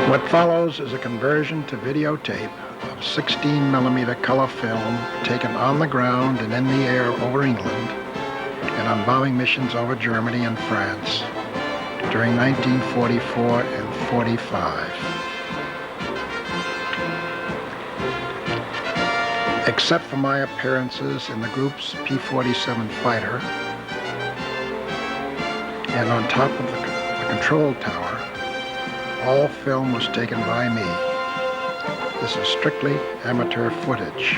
What follows is a conversion to videotape of 16mm color film taken on the ground and in the air over England and on bombing missions over Germany and France during 1944 and 45. Except for my appearances in the group's P-47 fighter and on top of the control tower, all film was taken by me. This is strictly amateur footage.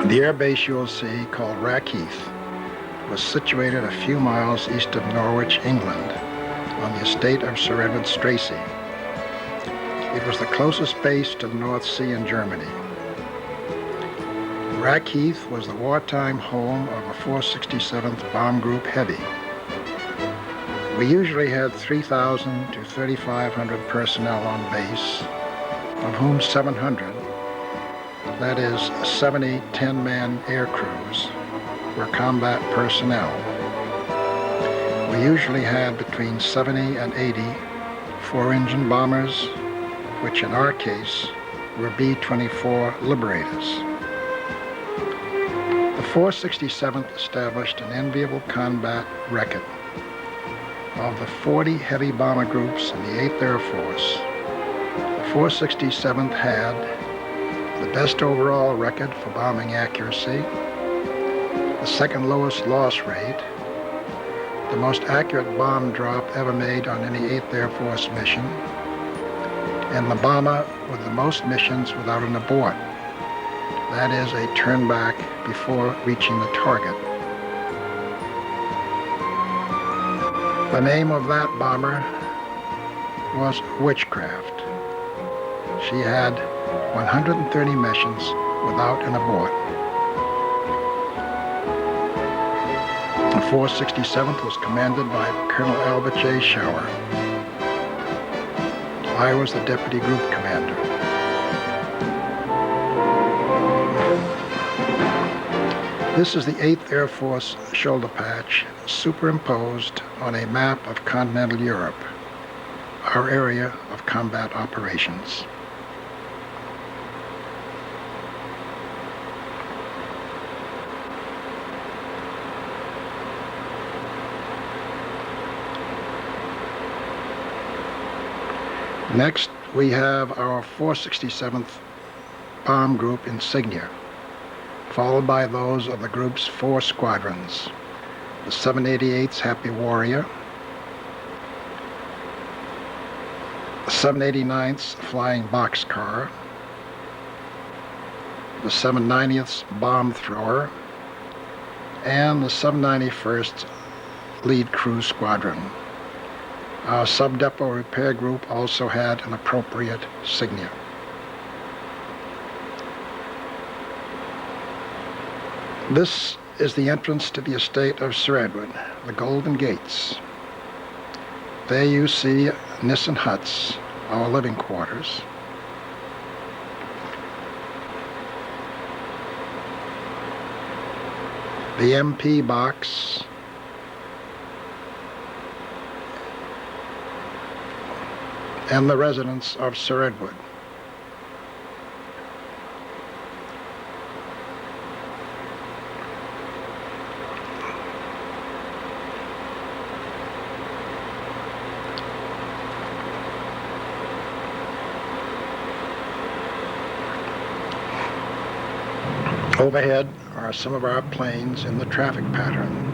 The airbase you'll see, called Rackheath, was situated a few miles east of Norwich, England, on the estate of Sir Edward Stracey. It was the closest base to the North Sea in Germany. Rackheath was the wartime home of a 467th Bomb Group Heavy. We usually had 3,000 to 3,500 personnel on base, of whom 700, that is 70 10-man air crews, were combat personnel. We usually had between 70 and 80 four-engine bombers, which in our case were B-24 Liberators. The 467th established an enviable combat record. Of the 40 heavy bomber groups in the 8th Air Force, the 467th had the best overall record for bombing accuracy, the second lowest loss rate, the most accurate bomb drop ever made on any 8th Air Force mission, and the bomber with the most missions without an abort, that is, a turn back before reaching the target. The name of that bomber was Witchcraft. She had 130 missions without an abort. The 467th was commanded by Colonel Albert J. Shower. I was the deputy group commander. This is the 8th Air Force shoulder patch superimposed on a map of continental Europe, our area of combat operations. Next, we have our 467th Bomb Group insignia, followed by those of the group's 4 squadrons: the 788's Happy Warrior, the 789th's Flying Boxcar, the 790th's Bomb Thrower, and the 791st Lead Crew Squadron. Our sub-depot repair group also had an appropriate insignia. This is the entrance to the estate of Sir Edward, the Golden Gates. There you see Nissen huts, our living quarters. The MP box, and the residence of Sir Edward. Overhead are some of our planes in the traffic pattern.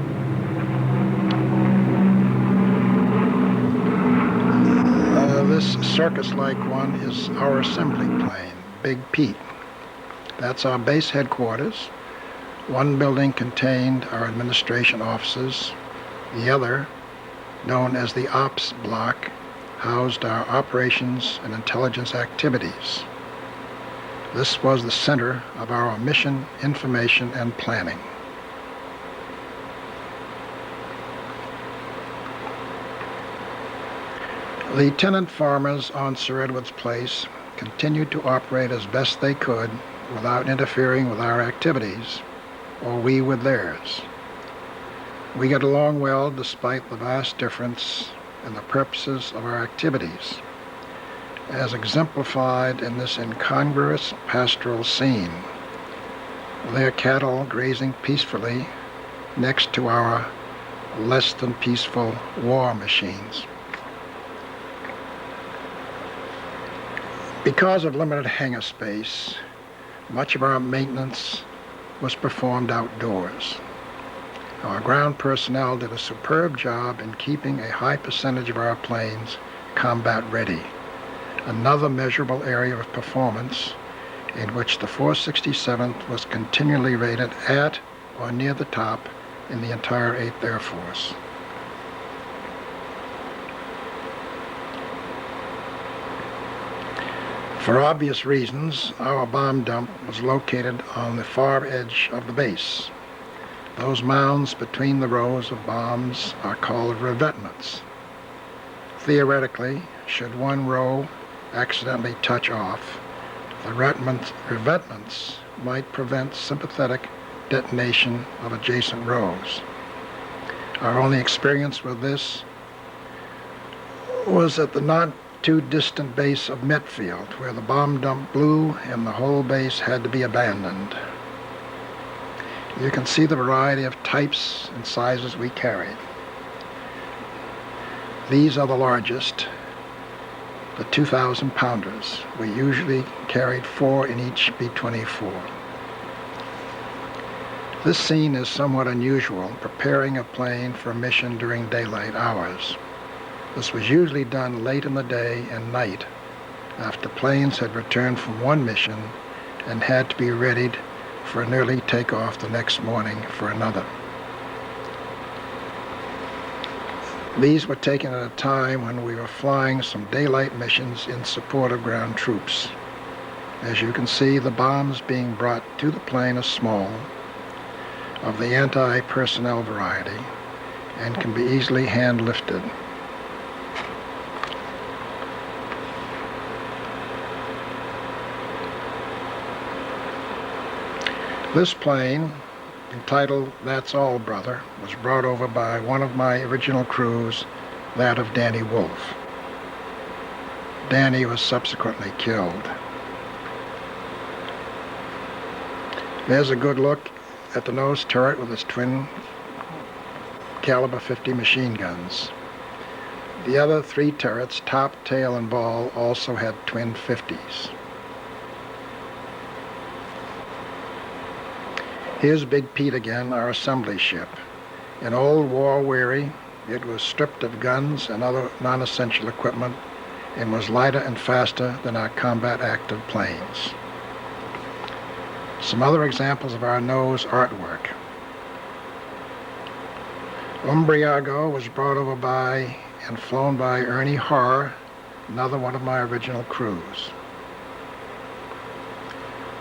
This circus-like one is our assembly plane, Big Pete. That's our base headquarters. One building contained our administration offices. The other, known as the Ops Block, housed our operations and intelligence activities. This was the center of our mission, information, and planning. The tenant farmers on Sir Edward's Place continued to operate as best they could without interfering with our activities, or we with theirs. We got along well despite the vast difference and the purposes of our activities, as exemplified in this incongruous pastoral scene, their cattle grazing peacefully next to our less than peaceful war machines. Because of limited hangar space, much of our maintenance was performed outdoors. Our ground personnel did a superb job in keeping a high percentage of our planes combat ready, another measurable area of performance in which the 467th was continually rated at or near the top in the entire 8th Air Force. For obvious reasons, our bomb dump was located on the far edge of the base. Those mounds between the rows of bombs are called revetments. Theoretically, should one row accidentally touch off, the revetments might prevent sympathetic detonation of adjacent rows. Our only experience with this was at the not too distant base of Mitfield, where the bomb dump blew and the whole base had to be abandoned. You can see the variety of types and sizes we carried. These are the largest, the 2,000 pounders. We usually carried 4 in each B-24. This scene is somewhat unusual, preparing a plane for a mission during daylight hours. This was usually done late in the day and night, after planes had returned from one mission and had to be readied for an early takeoff the next morning for another. These were taken at a time when we were flying some daylight missions in support of ground troops. As you can see, the bombs being brought to the plane are small, of the anti-personnel variety, and can be easily hand-lifted. This plane, entitled That's All, Brother, was brought over by one of my original crews, that of Danny Wolf. Danny was subsequently killed. There's a good look at the nose turret with its twin caliber 50 machine guns. The other 3 turrets, top, tail, and ball, also had twin 50s. Here's Big Pete again, our assembly ship. An old war-weary, it was stripped of guns and other non-essential equipment and was lighter and faster than our combat-active planes. Some other examples of our nose artwork. Umbriago was brought over by and flown by Ernie Harr, another one of my original crews.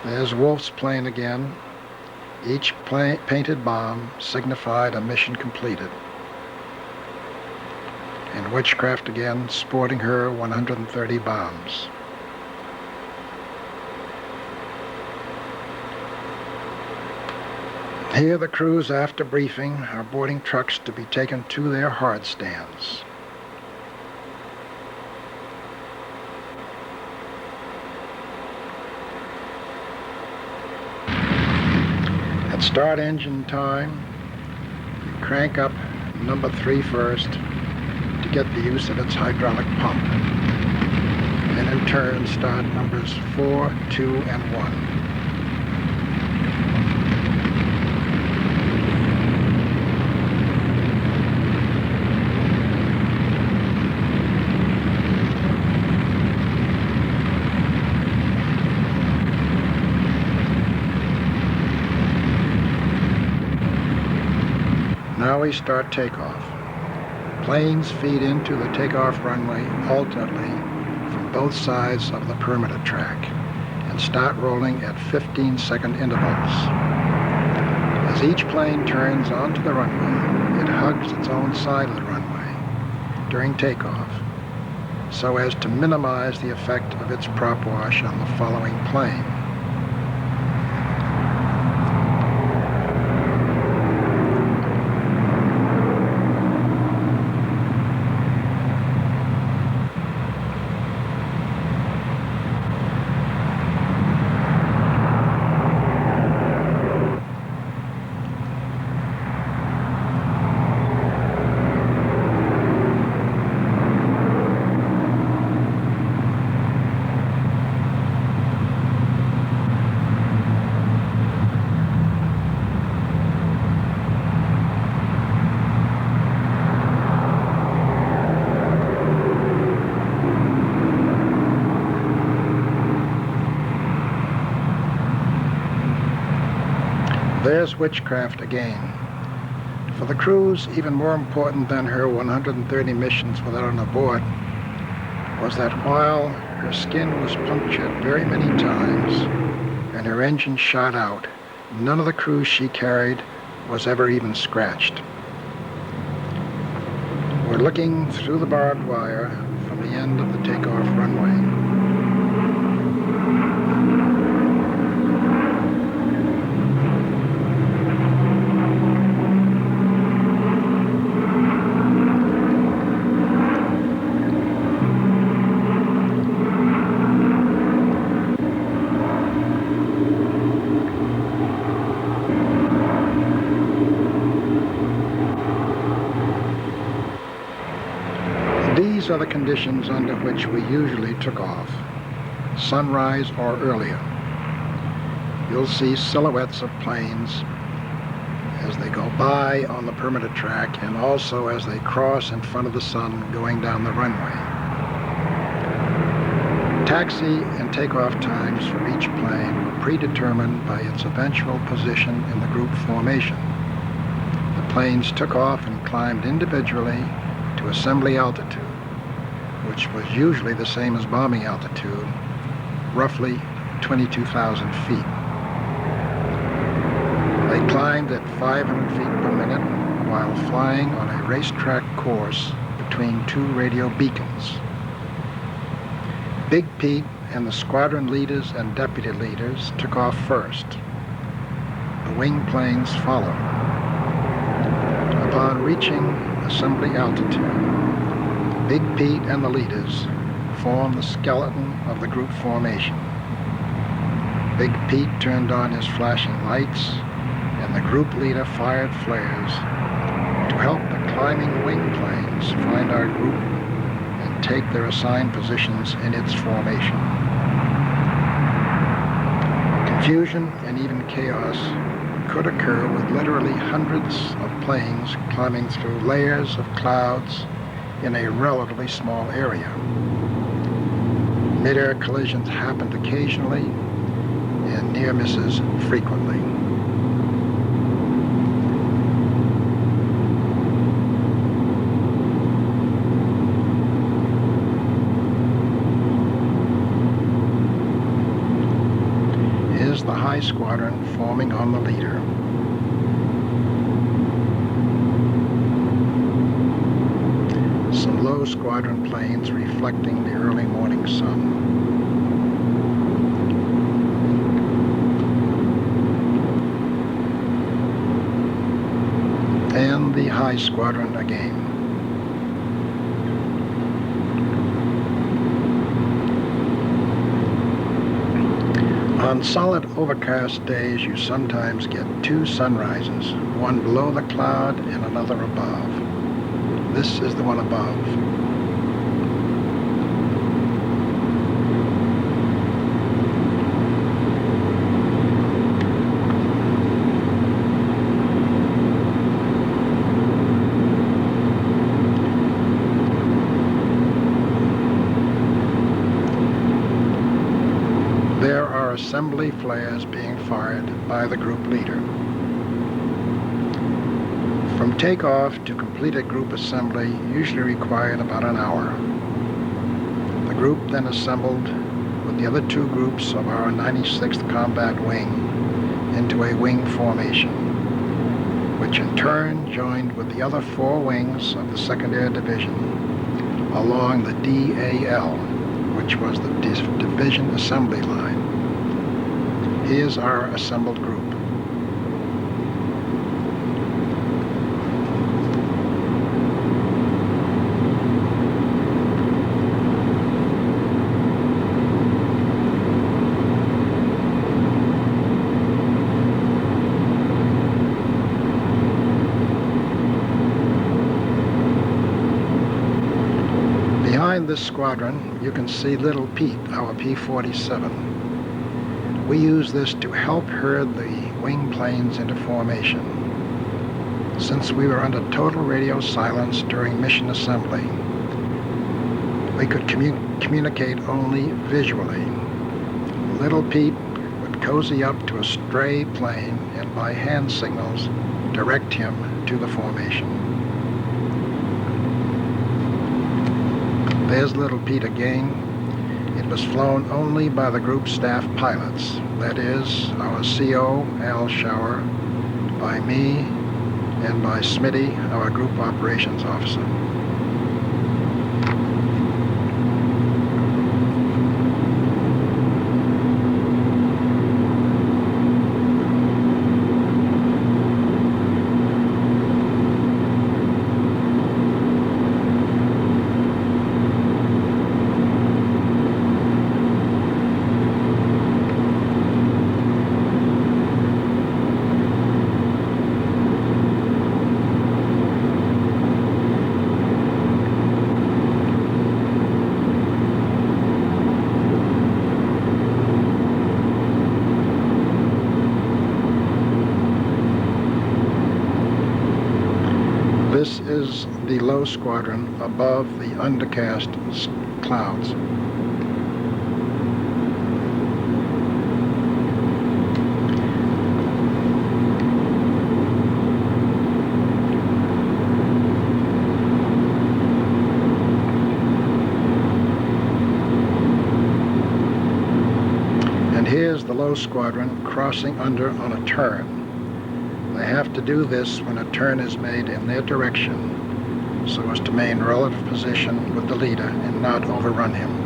There's Wolf's plane again. Each painted bomb signified a mission completed. And Witchcraft again, sporting her 130 bombs. Here the crews, after briefing, are boarding trucks to be taken to their hard stands. At start engine time, you crank up number 3 first to get the use of its hydraulic pump, and in turn start numbers 4, 2, and 1. Now we start takeoff. Planes feed into the takeoff runway alternately from both sides of the perimeter track and start rolling at 15-second intervals. As each plane turns onto the runway, it hugs its own side of the runway during takeoff so as to minimize the effect of its prop wash on the following plane. there's witchcraft again. For the crews, even more important than her 130 missions without an abort was that while her skin was punctured very many times and her engine shot out, none of the crews she carried was ever even scratched. We're looking through the barbed wire from the end of the takeoff runway. These are the conditions under which we usually took off, sunrise or earlier. You'll see silhouettes of planes as they go by on the perimeter track and also as they cross in front of the sun going down the runway. Taxi and takeoff times for each plane were predetermined by its eventual position in the group formation. The planes took off and climbed individually to assembly altitude, which was usually the same as bombing altitude, roughly 22,000 feet. They climbed at 500 feet per minute while flying on a racetrack course between two radio beacons. Big Pete and the squadron leaders and deputy leaders took off first. The wing planes followed. Upon reaching assembly altitude, Big Pete and the leaders formed the skeleton of the group formation. Big Pete turned on his flashing lights, and the group leader fired flares to help the climbing wing planes find our group and take their assigned positions in its formation. Confusion and even chaos could occur with literally hundreds of planes climbing through layers of clouds in a relatively small area. Mid-air collisions happened occasionally and near misses frequently. Here's the high squadron forming on the leader. Some low squadron planes reflecting the early morning sun. And the high squadron again. On solid overcast days, you sometimes get two sunrises, one below the cloud and another above. This is the one above. There are assembly flares being fired by the group leader. From takeoff to completed group assembly usually required about an hour. The group then assembled with the other two groups of our 96th Combat Wing into a wing formation, which in turn joined with the other four wings of the 2nd Air Division along the DAL, which was the division assembly line. Here's our assembled group. Behind this squadron, you can see Little Pete, our P-47. We use this to help herd the wing planes into formation. Since we were under total radio silence during mission assembly, we could communicate only visually. Little Pete would cozy up to a stray plane and by hand signals, direct him to the formation. There's Little Pete again. It was flown only by the group staff pilots, that is, our CO, Al Shower, by me, and by Smitty, our group operations officer. This is the low squadron above the undercast clouds. And here's the low squadron crossing under on a turn. They have to do this when a turn is made in their direction so as to maintain relative position with the leader and not overrun him.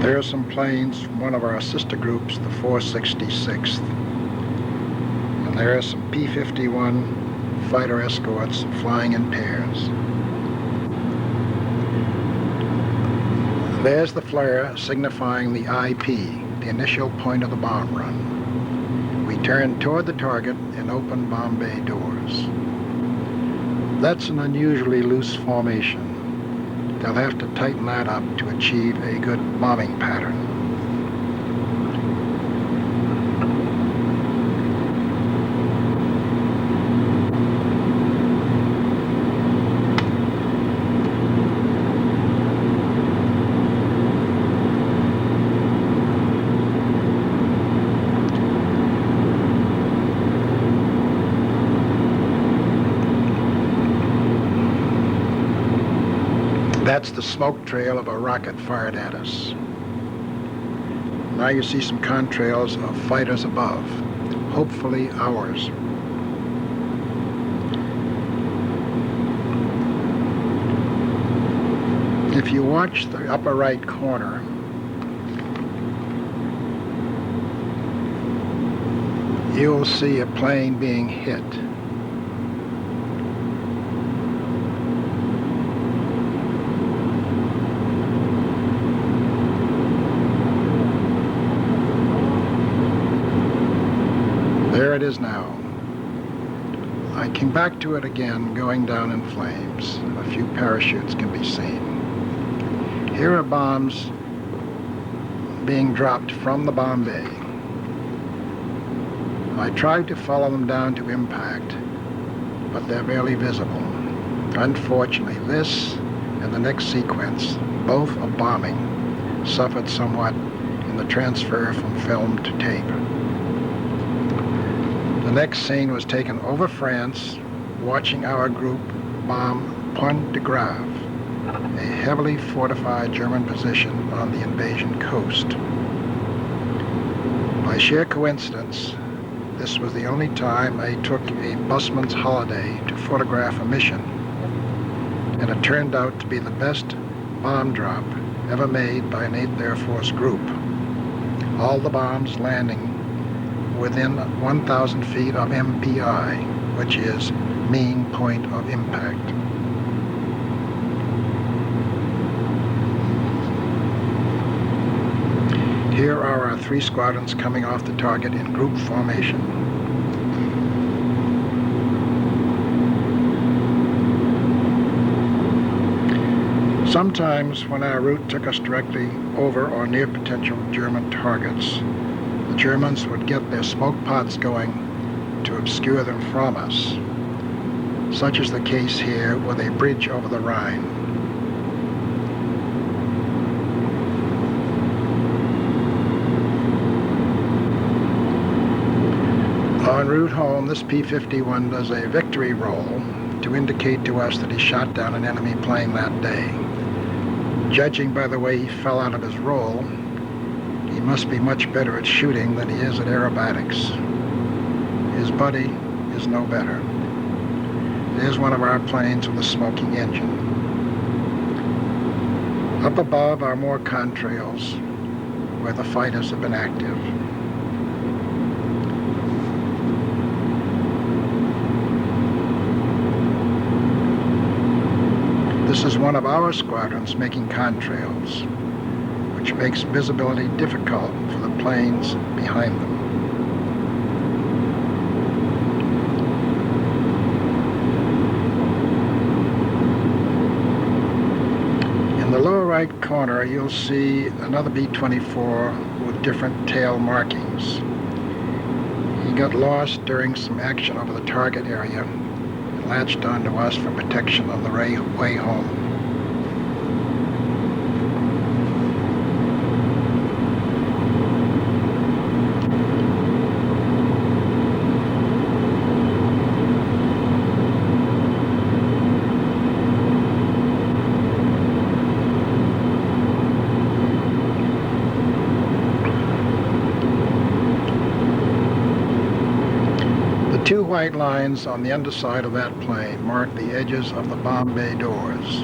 There are some planes from one of our sister groups, the 466th. And there are some P-51 fighter escorts flying in pairs. There's the flare signifying the IP, the initial point of the bomb run. We turn toward the target and open bomb bay doors. That's an unusually loose formation. They'll have to tighten that up to achieve a good bombing pattern. That's the smoke trail of a rocket fired at us. Now you see some contrails of fighters above, hopefully ours. If you watch the upper right corner, you'll see a plane being hit. There it is now. I came back to it again, going down in flames. A few parachutes can be seen. Here are bombs being dropped from the bomb bay. I tried to follow them down to impact, but they're barely visible. Unfortunately, this and the next sequence, both of bombing, suffered somewhat in the transfer from film to tape. The next scene was taken over France, watching our group bomb Point de Grave, a heavily fortified German position on the invasion coast. By sheer coincidence, this was the only time I took a busman's holiday to photograph a mission, and it turned out to be the best bomb drop ever made by an 8th Air Force group. All the bombs landing within 1,000 feet of MPI, which is mean point of impact. Here are our 3 squadrons coming off the target in group formation. Sometimes when our route took us directly over or near potential German targets, the Germans would get their smoke pots going to obscure them from us. Such is the case here with a bridge over the Rhine. En route home, this P-51 does a victory roll to indicate to us that he shot down an enemy plane that day. Judging by the way he fell out of his roll, he must be much better at shooting than he is at aerobatics. His buddy is no better. There's one of our planes with a smoking engine. Up above are more contrails where the fighters have been active. This is one of our squadrons making contrails, which makes visibility difficult for the planes behind them. In the lower right corner, you'll see another B-24 with different tail markings. He got lost during some action over the target area and latched onto us for protection on the way home. The 2 white lines on the underside of that plane mark the edges of the bomb bay doors.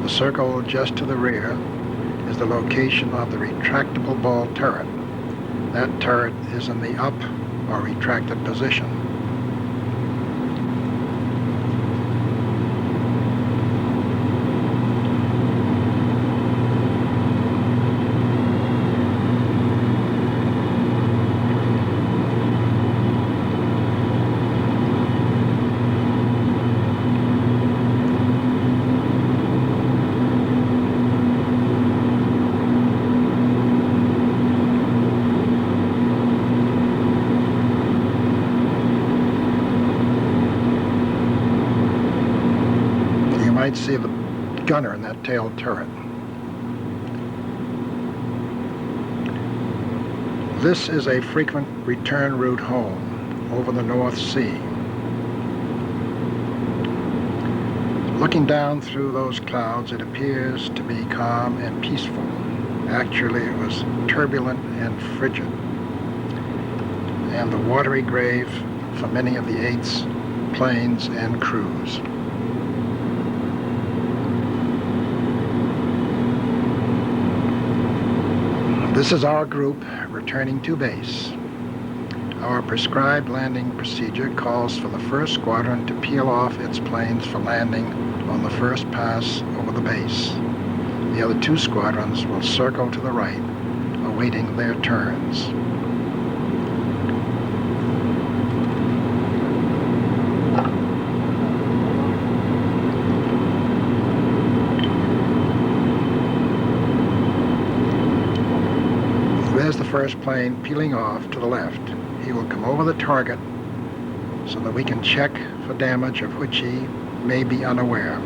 The circle just to the rear is the location of the retractable ball turret. That turret is in the up or retracted position. You might see the gunner in that tail turret. This is a frequent return route home over the North Sea. Looking down through those clouds, it appears to be calm and peaceful. Actually, it was turbulent and frigid, and the watery grave for many of the 8's planes and crews. This is our group returning to base. Our prescribed landing procedure calls for the 1st squadron to peel off its planes for landing on the first pass over the base. The other 2 squadrons will circle to the right, awaiting their turns. There's the first plane peeling off to the left. He will come over the target so that we can check for damage of which he may be unaware.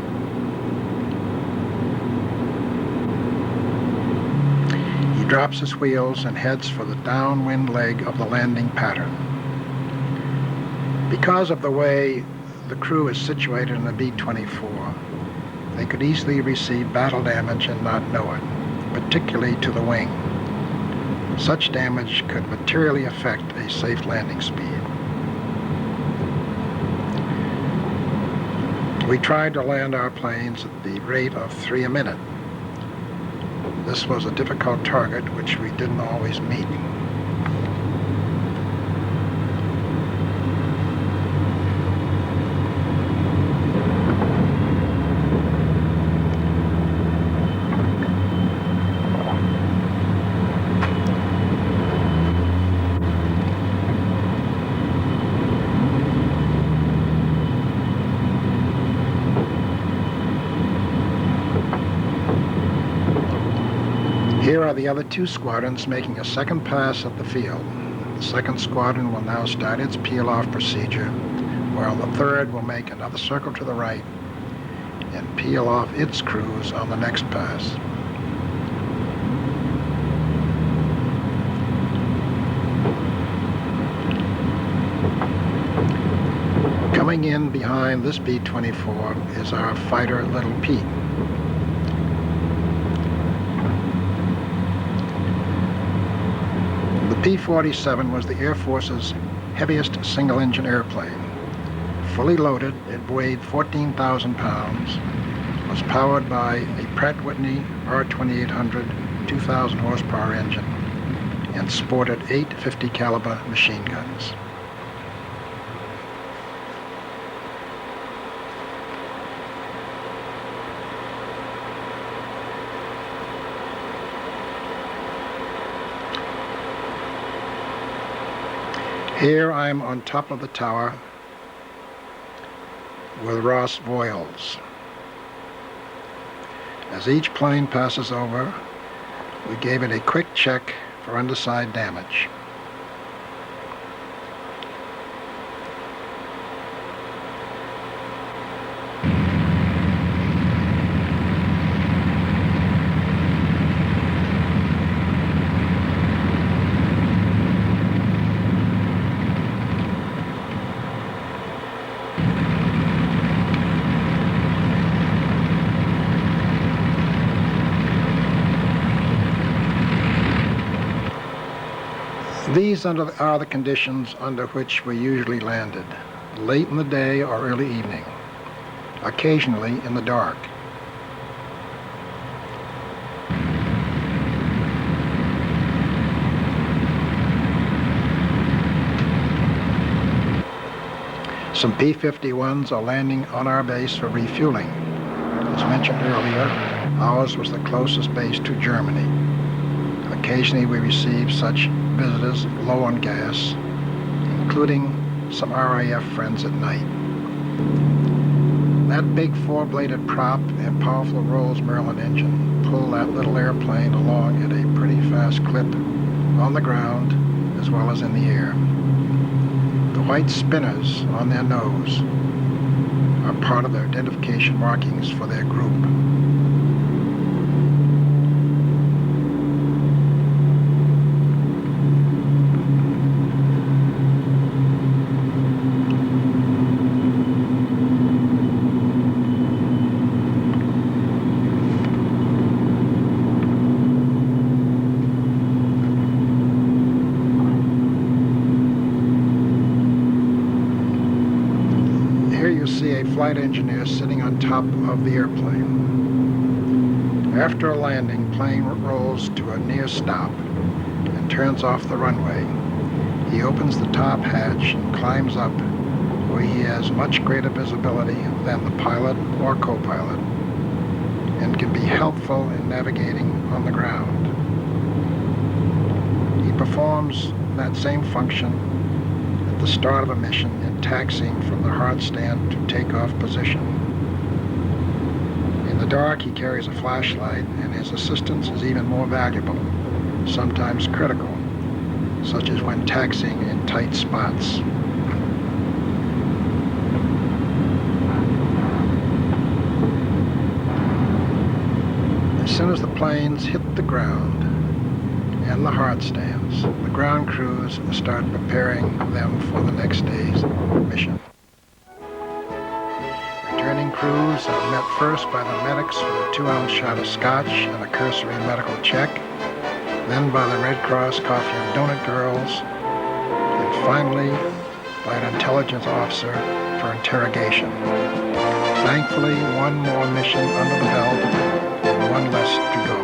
He drops his wheels and heads for the downwind leg of the landing pattern. Because of the way the crew is situated in the B-24, they could easily receive battle damage and not know it, particularly to the wing. Such damage could materially affect a safe landing speed. We tried to land our planes at the rate of 3 a minute. This was a difficult target which we didn't always meet. Here are the other two squadrons making a second pass at the field. The second squadron will now start its peel-off procedure, while the third will make another circle to the right and peel off its crews on the next pass. Coming in behind this B-24 is our fighter Little Pete. The P-47 was the Air Force's heaviest single-engine airplane. Fully loaded, it weighed 14,000 pounds, was powered by a Pratt & Whitney R-2800 2,000 horsepower engine, and sported 8 50 caliber machine guns. Here I'm on top of the tower with Ross Voiles. As each plane passes over, we gave it a quick check for underside damage. These are the conditions under which we usually landed, late in the day or early evening, occasionally in the dark. Some P-51s are landing on our base for refueling. As mentioned earlier, ours was the closest base to Germany. Occasionally we receive such visitors low on gas, including some RAF friends at night. That big 4-bladed prop and powerful Rolls-Merlin engine pull that little airplane along at a pretty fast clip on the ground as well as in the air. The white spinners on their nose are part of their identification markings for their group. See a flight engineer sitting on top of the airplane. After a landing, plane rolls to a near stop and turns off the runway. He opens the top hatch and climbs up, where he has much greater visibility than the pilot or co-pilot and can be helpful in navigating on the ground. He performs that same function at the start of a mission in taxiing from the hard stand to takeoff position. In the dark, he carries a flashlight, and his assistance is even more valuable, sometimes critical, such as when taxiing in tight spots. As soon as the planes hit the ground and the hard stands, the ground crews start preparing them for the next day's mission. Returning crews are met first by the medics with a 2-ounce shot of scotch and a cursory medical check, then by the Red Cross Coffee and Donut Girls, and finally by an intelligence officer for interrogation. Thankfully, one more mission under the belt and one less to go.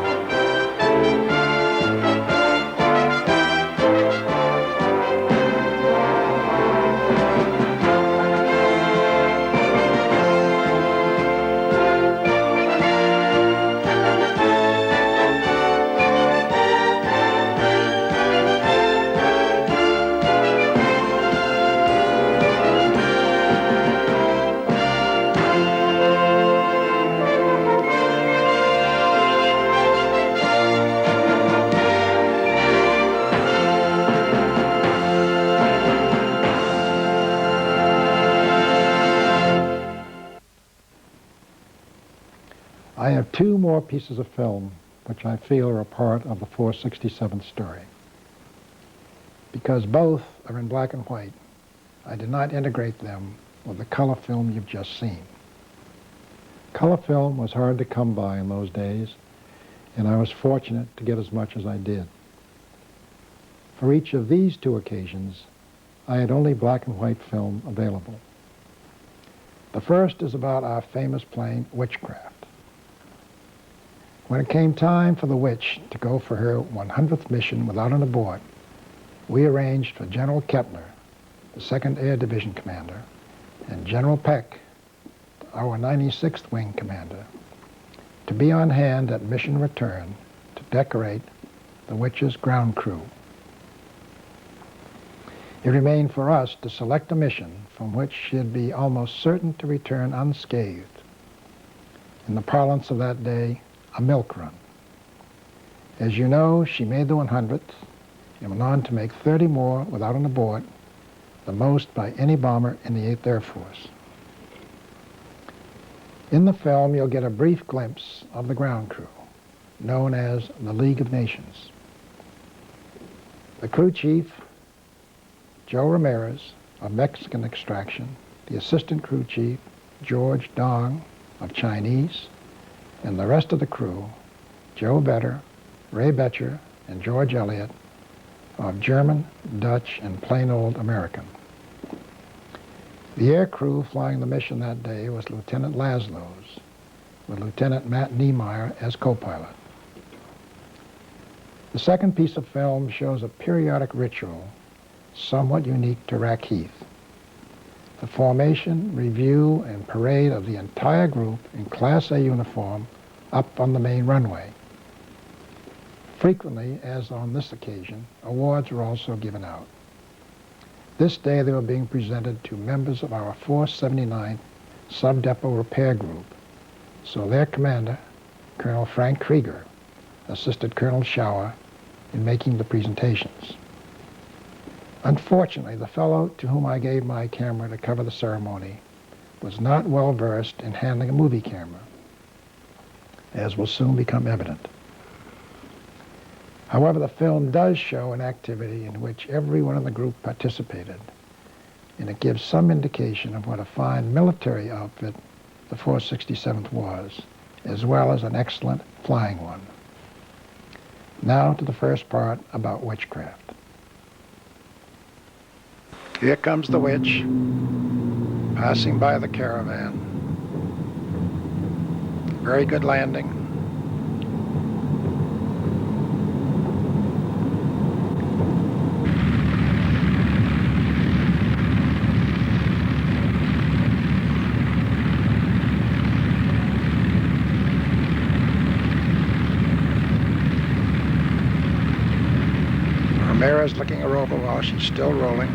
I have two more pieces of film which I feel are a part of the 467th story. Because both are in black and white, I did not integrate them with the color film you've just seen. Color film was hard to come by in those days, and I was fortunate to get as much as I did. For each of these two occasions, I had only black and white film available. The first is about our famous plane, Witchcraft. When it came time for the Witch to go for her 100th mission without an abort, we arranged for General Kettler, the 2nd Air Division commander, and General Peck, our 96th Wing commander, to be on hand at mission return to decorate the Witch's ground crew. It remained for us to select a mission from which she'd be almost certain to return unscathed. In the parlance of that day, a milk run. As you know, she made the 100th and went on to make 30 more without an abort, the most by any bomber in the 8th Air Force. In the film, you'll get a brief glimpse of the ground crew, known as the League of Nations. The crew chief, Joe Ramirez, of Mexican extraction, the assistant crew chief, George Dong, of Chinese, and the rest of the crew, Joe Vetter, Ray Betcher, and George Elliott, of German, Dutch, and plain old American. The air crew flying the mission that day was Lieutenant Laszlo's, with Lieutenant Matt Niemeyer as co-pilot. The second piece of film shows a periodic ritual somewhat unique to Rackheath. The formation, review, and parade of the entire group in Class A uniform up on the main runway. Frequently, as on this occasion, awards were also given out. This day they were being presented to members of our 479th Sub-Depot Repair Group, so their commander, Colonel Frank Krieger, assisted Colonel Schauer in making the presentations. Unfortunately, the fellow to whom I gave my camera to cover the ceremony was not well versed in handling a movie camera, as will soon become evident. However, the film does show an activity in which everyone in the group participated, and it gives some indication of what a fine military outfit the 467th was, as well as an excellent flying one. Now to the first part about Witchcraft. Here comes the Witch, passing by the caravan. Very good landing. Ramirez looking her over while she's still rolling.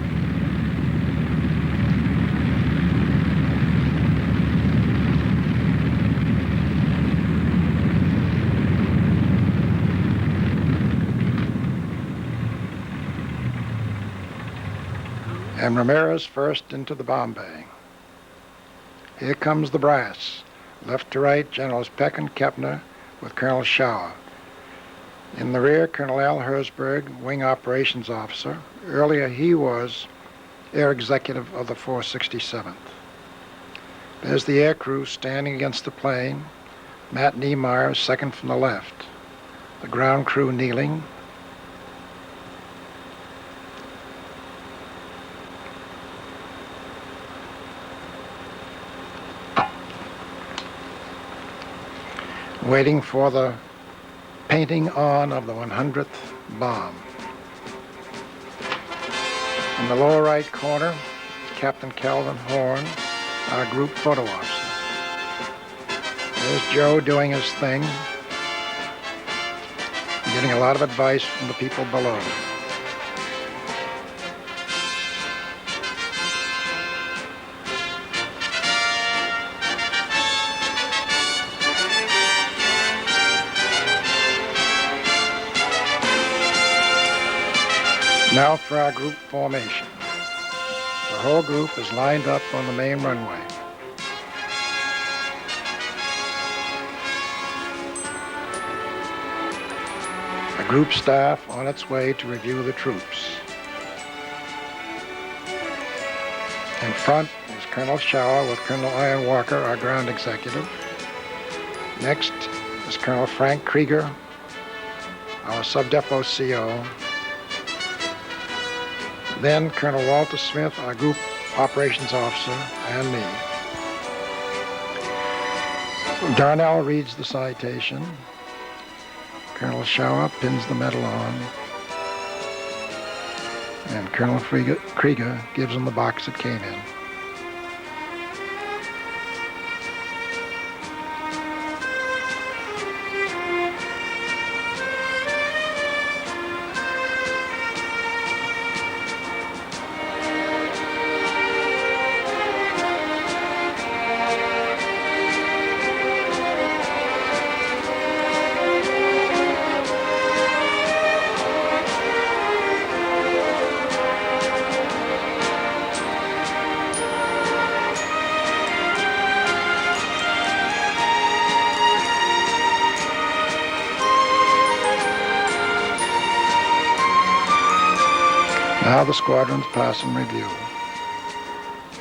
And Ramirez first into the bomb bay. Here comes the brass. Left to right, Generals Peck and Kepner with Colonel Schauer. In the rear, Colonel Al Herzberg, Wing Operations Officer. Earlier, he was Air Executive of the 467th. There's the air crew standing against the plane. Matt Niemeyer, second from the left. The ground crew kneeling. waiting for the painting on of the 100th bomb. In the lower right corner, Captain Calvin Horn, our group photo officer. There's Joe doing his thing, getting a lot of advice from the people below. Now for our group formation. The whole group is lined up on the main runway. The group staff on its way to review the troops. In front is Colonel Shower with Colonel Iron Walker, our ground executive. Next is Colonel Frank Krieger, our sub-depot CO. Then Colonel Walter Smith, our group operations officer, and me. Darnell reads the citation. Colonel Shower pins the medal on. And Colonel Krieger gives him the box it came in. Now the squadrons pass in review.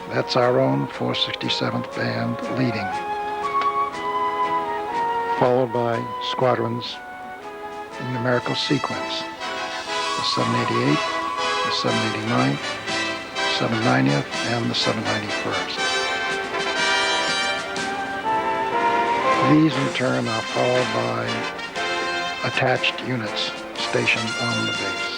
That's our own 467th Band leading, followed by squadrons in numerical sequence. The 788th, the 789th, 790th, and the 791st. These in turn are followed by attached units stationed on the base.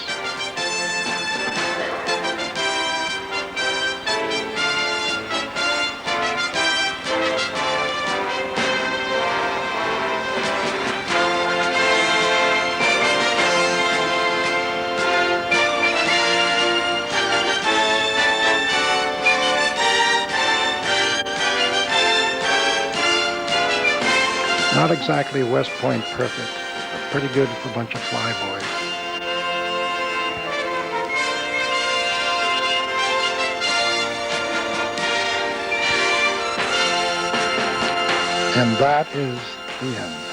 Not exactly West Point perfect, but pretty good for a bunch of flyboys. And that is the end.